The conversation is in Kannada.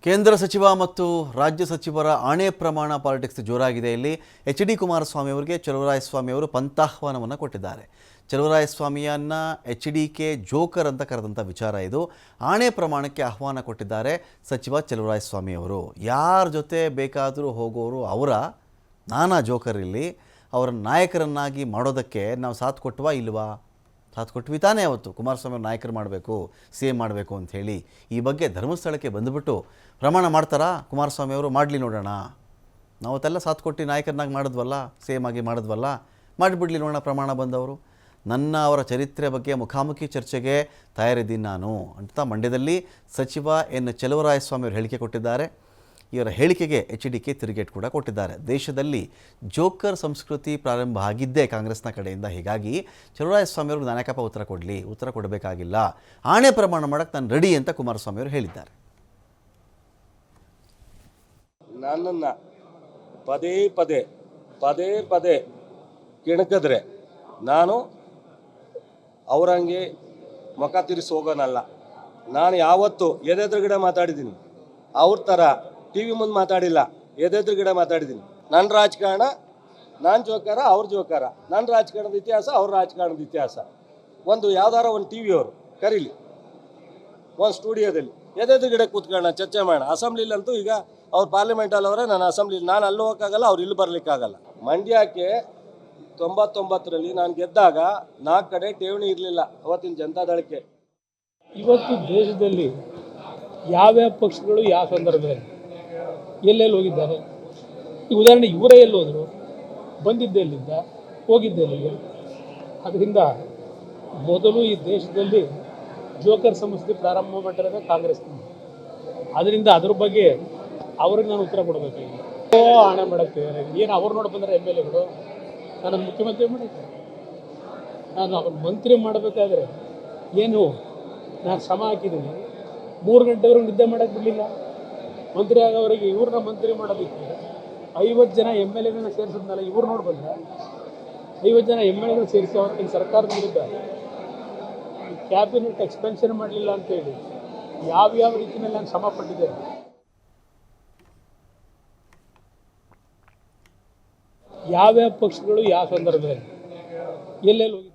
ಕೇಂದ್ರ ಸಚಿವ ಮತ್ತು ರಾಜ್ಯ ಸಚಿವರ ಆಣೆ ಪ್ರಮಾಣ ಪಾಲಿಟಿಕ್ಸ್ ಜೋರಾಗಿದೆ. ಇಲ್ಲಿ ಎಚ್.ಡಿ. ಕುಮಾರಸ್ವಾಮಿ ಅವರಿಗೆ ಚಲುವರಾಯಸ್ವಾಮಿ ಅವರು ಪಂಥಾಹ್ವಾನವನ್ನು ಕೊಟ್ಟಿದ್ದಾರೆ. ಚಲುವರಾಯಸ್ವಾಮಿಯನ್ನ ಎಚ್.ಡಿ.ಕೆ ಜೋಕರ್ ಅಂತ ಕರೆದಂಥ ವಿಚಾರ ಇದು. ಆಣೆ ಪ್ರಮಾಣಕ್ಕೆ ಆಹ್ವಾನ ಕೊಟ್ಟಿದ್ದಾರೆ ಸಚಿವ ಚಲುವರಾಯಸ್ವಾಮಿ ಅವರು. ಯಾರ ಜೊತೆ ಬೇಕಾದರೂ ಹೋಗೋರು ಅವರ, ನಾನಾ ಜೋಕರ್ ಇಲ್ಲಿ. ಅವರ ನಾಯಕರನ್ನಾಗಿ ಮಾಡೋದಕ್ಕೆ ನಾವು ಸಾಥ್ ಕೊಟ್ಟವಾ ಇಲ್ವಾ? ಸಾಥ್ ಕೊಟ್ವಿ ತಾನೇ. ಅವತ್ತು ಕುಮಾರಸ್ವಾಮಿ ಅವ್ರ ನಾಯಕರು ಮಾಡಬೇಕು, ಸಿ ಎಂ ಮಾಡಬೇಕು ಅಂಥೇಳಿ ಈ ಬಗ್ಗೆ ಧರ್ಮಸ್ಥಳಕ್ಕೆ ಬಂದುಬಿಟ್ಟು ಪ್ರಮಾಣ ಮಾಡ್ತಾರಾ ಕುಮಾರಸ್ವಾಮಿ ಅವರು? ಮಾಡಲಿ ನೋಡೋಣ, ನಾವತ್ತೆಲ್ಲ ಸಾಥ್ ಕೊಟ್ಟು ನಾಯಕರನ್ನಾಗಿ ಮಾಡಿದ್ವಲ್ಲ, ಸಿ ಎಂ ಆಗಿ ಮಾಡಿದ್ವಲ್ಲ, ಮಾಡಿಬಿಡ್ಲಿ ನೋಡೋಣ ಪ್ರಮಾಣ ಬಂದವರು. ಅವರ ಚರಿತ್ರೆ ಬಗ್ಗೆ ಮುಖಾಮುಖಿ ಚರ್ಚೆಗೆ ತಯಾರಿದ್ದೀನಿ ನಾನು ಅಂತ ಮಂಡ್ಯದಲ್ಲಿ ಸಚಿವ ಎನ್ ಚಲುವರಾಯಸ್ವಾಮಿ ಅವರು ಹೇಳಿಕೆ ಕೊಟ್ಟಿದ್ದಾರೆ. ಇವರ ಹೇಳಿಕೆಗೆ ಎಚ್.ಡಿ.ಕೆ ತಿರುಗೇಟ್ ಕೂಡ ಕೊಟ್ಟಿದ್ದಾರೆ. ದೇಶದಲ್ಲಿ ಜೋಕರ್ ಸಂಸ್ಕೃತಿ ಪ್ರಾರಂಭ ಆಗಿದ್ದೇ ಕಾಂಗ್ರೆಸ್ನ ಕಡೆಯಿಂದ. ಹೀಗಾಗಿ ಚಲುವರಾಯಸ್ವಾಮಿ ಅವ್ರಿಗೆ ನಾಯಕಪ್ಪ ಉತ್ತರ ಕೊಡಬೇಕಾಗಿಲ್ಲ, ಆಣೆ ಪ್ರಮಾಣ ಮಾಡೋಕ್ಕೆ ನಾನು ರೆಡಿ ಅಂತ ಕುಮಾರಸ್ವಾಮಿ ಅವರು ಹೇಳಿದ್ದಾರೆ. ನನ್ನನ್ನು ಪದೇ ಪದೇ ಕೆಣಕಿದ್ರೆ ನಾನು ಅವರಂಗೆ ಮುಖ ತಿರ್ಸಿ ಹೋಗೋನಲ್ಲ. ನಾನು ಯಾವತ್ತು ಎದೆದುರುಗಡೆ ಮಾತಾಡಿದ್ದೀನಿ, ಅವ್ರ ಥರ ಟಿ ವಿ ಮುಂದೆ ಮಾತಾಡಿಲ್ಲ, ಎದೆದುರುಗಡೆ ಮಾತಾಡಿದ್ದೀನಿ. ನನ್ನ ರಾಜಕಾರಣ, ನಾನು ಜೋಕಾರ, ಅವ್ರ ಜೋಕಾರ. ನನ್ನ ರಾಜಕಾರಣದ ಇತಿಹಾಸ, ಅವ್ರ ರಾಜಕಾರಣದ ಇತಿಹಾಸ. ಒಂದು ಯಾವ್ದಾರ ಒಂದು ಟಿ ವಿಯವರು ಕರೀಲಿ, ಒಂದು ಸ್ಟುಡಿಯೋದಲ್ಲಿ ಎದೆದುರುಗಡೆ ಕೂತ್ಕೊಳ್ಳೋಣ, ಚರ್ಚೆ ಮಾಡೋಣ. ಅಸೆಂಬ್ಲಿಲಂತೂ ಈಗ ಅವ್ರು ಪಾರ್ಲಿಮೆಂಟಲ್ಲವರೇ, ನಾನು ಅಸೆಂಬ್ಲಿ, ನಾನು ಅಲ್ಲಿ ಹೋಗೋಕ್ಕಾಗಲ್ಲ, ಅವ್ರು ಇಲ್ಲಿ ಬರಲಿಕ್ಕಾಗಲ್ಲ. ಮಂಡ್ಯಕ್ಕೆ 99ರಲ್ಲಿ ನಾನು ಗೆದ್ದಾಗ 4 ಕಡೆ ಠೇವಣಿ ಇರಲಿಲ್ಲ ಅವತ್ತಿನ ಜನತಾದಳಕ್ಕೆ. ಇವತ್ತು ದೇಶದಲ್ಲಿ ಯಾವ್ಯಾವ ಪಕ್ಷಗಳು ಯಾವ ಸಂದರ್ಭದಲ್ಲಿ ಎಲ್ಲೆಲ್ಲಿ ಹೋಗಿದ್ದಾರೆ? ಈ ಉದಾಹರಣೆ ಇವರೇ ಎಲ್ಲಿ ಹೋದರು, ಬಂದಿದ್ದೆ ಎಲ್ಲಿದ್ದ, ಹೋಗಿದ್ದೆ ಎಲ್ಲಿಗೆ? ಅದರಿಂದ ಮೊದಲು ಈ ದೇಶದಲ್ಲಿ ಜೋಕರ್ ಸಂಸ್ಥೆ ಪ್ರಾರಂಭ ಮಾಡಿರೋದೇ ಕಾಂಗ್ರೆಸ್ನಿಂದ. ಅದರಿಂದ ಅದ್ರ ಬಗ್ಗೆ ಅವ್ರಿಗೆ ನಾನು ಉತ್ತರ ಕೊಡಬೇಕಾಗಿದೆ. ಹಣೆ ಮಾಡೋಕ್ಕೆ ಏನು ಅವ್ರು ನೋಡಿ ಬಂದರೆ ಎಮ್ ಎಲ್ ಎಗಳು, ನಾನು ಮುಖ್ಯಮಂತ್ರಿ ಮಾಡಿದ್ದೆ, ನಾನು ಅವ್ರ ಮಂತ್ರಿ ಮಾಡಬೇಕಾದ್ರೆ ಏನು ನಾನು ಶ್ರಮ ಹಾಕಿದ್ದೀನಿ. 3 ಗಂಟೆವರೆಗೂ ನಿದ್ದೆ ಮಾಡೋಕ್ಕೆ ಬಿಡಲಿಲ್ಲ. ಮಂತ್ರಿ ಆಗೋವರೆಗೆ ಇವ್ರನ್ನ ಮಂತ್ರಿ ಮಾಡೋದಕ್ಕೆ 50 ಜನ ಎಮ್ ಎಲ್ ಎಗಳನ್ನ ಸೇರಿಸಿದ್ನಲ್ಲ, ಇವ್ರು ನೋಡಿ ಬಂದರೆ 50 ಜನ ಎಮ್ ಎಲ್ ಎಗಳು ಸೇರಿಸಿ ಅವ್ರಿಗೆ ಸರ್ಕಾರದ ವಿರುದ್ಧ ಕ್ಯಾಬಿನೆಟ್ ಎಕ್ಸ್ಪೆನ್ಷನ್ ಮಾಡಲಿಲ್ಲ ಅಂತೇಳಿ ಯಾವ್ಯಾವ ರೀತಿಯಲ್ಲಿ ನಾನು ಶ್ರಮ ಪಟ್ಟಿದ್ದೇನೆ. ಯಾವ್ಯಾವ ಪಕ್ಷಗಳು ಯಾವ ಸಂದರ್ಭದಲ್ಲಿ ಎಲ್ಲೆಲ್ಲಿ ಹೋಗಿದ್ದಾರೆ?